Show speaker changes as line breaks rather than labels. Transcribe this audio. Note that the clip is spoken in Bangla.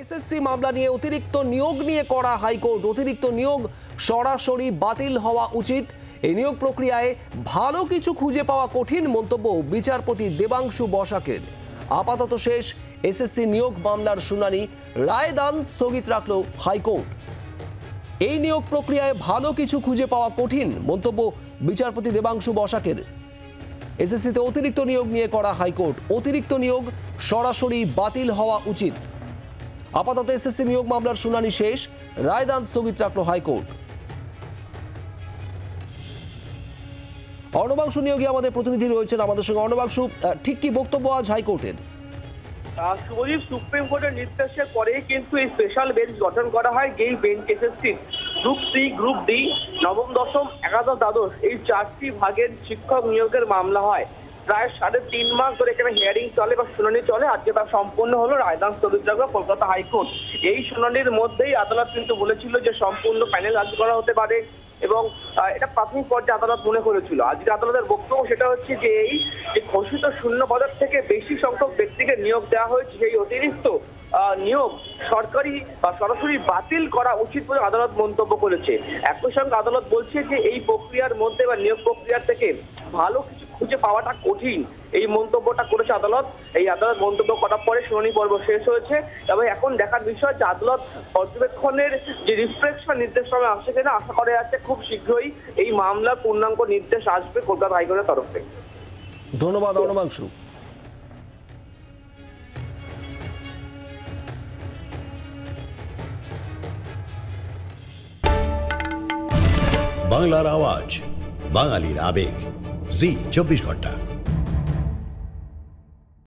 এসএসসি মামলা নিয়ে অতিরিক্ত নিয়োগ নিয়ে করা হাইকোর্ট। অতিরিক্ত নিয়োগ সরাসরি বাতিল হওয়া উচিত। এই নিয়োগ প্রক্রিয়ায় ভালো কিছু খুঁজে পাওয়া কঠিন মন্তব্য বিচারপতি দেবাংশু বসাকের। আপাতত শেষ এসএসসি নিয়োগ মামলার শুনানি, রায়দান স্থগিত রাখল হাইকোর্ট। এই নিয়োগ প্রক্রিয়ায় ভালো কিছু খুঁজে পাওয়া কঠিন মন্তব্য বিচারপতি দেবাংশু বসাকের। এসএসসিতে অতিরিক্ত নিয়োগ নিয়ে করা হাইকোর্ট। অতিরিক্ত নিয়োগ সরাসরি বাতিল হওয়া উচিত। আপাতত এসএসসি নিয়োগ মামলার শুনানি শেষ, রায়দান স্থগিত রাখল হাইকোর্ট। অর্ণবাংশু নিয়োগী আমাদের প্রতিনিধি রয়েছেন আমাদের সঙ্গে। অর্ণবাংশু, ঠিক কি বক্তব্য আজ হাইকোর্টের?
শুভদীপ, সুপ্রিম কোর্টের নির্দেশের পরেই কিন্তু এই স্পেশাল বেঞ্চ গঠন করা হয়। যেই বেঞ্চ এসএসসির গ্রুপ সি, গ্রুপ ডি, নবম, দশম, একাদশ, দ্বাদশ এই 4টি ভাগের শিক্ষক নিয়োগের মামলা হয়। প্রায় 3.5 মাস ধরে এখানে হিয়ারিং চলে বা শুনানি চলে। আজকে তা সম্পূর্ণ হলো, রায়দান স্থগিত রাখল কলকাতা হাইকোর্ট। এই শুনানির মধ্যেই আদালত কিন্তু বলেছিল যে সম্পূর্ণ প্যানেল রাজি করা হতে পারে এবং এটা প্রাথমিক পর্যায়ে আদালত মনে করেছিল। আজকে আদালতের বক্তব্য সেটা হচ্ছে যে এই যে ঘোষিত শূন্য পদের থেকে বেশি সংখ্যক ব্যক্তিকে নিয়োগ দেওয়া হয়েছে, সেই অতিরিক্ত নিয়োগ সরকারি বা সরাসরি বাতিল করা উচিত বলে আদালত মন্তব্য করেছে। একই সঙ্গে আদালত বলছে যে এই প্রক্রিয়ার মধ্যে বা নিয়োগ প্রক্রিয়ার থেকে ভালো কিছু খুঁজে পাওয়াটা কঠিন, এই মন্তব্যটা করেছে আদালত। এই আদালত মন্তব্য করার পরে শুনানি পর্ব শেষ হয়েছে এবং এখন দেখার বিষয় যে আদালত পর্যবেক্ষণের যে রিফ্রেশ বা নির্দেশনামা আসে কিনা। আশা করা যাচ্ছে খুব শীঘ্রই এই মামলার পূর্ণাঙ্গ নির্দেশ আসবে কলকাতা হাইকোর্টের তরফ থেকে।
ধন্যবাদ অর্ণবাংশু।
বাংলার আওয়াজ, বাঙালির আবেগ, জি 24 ঘন্টা।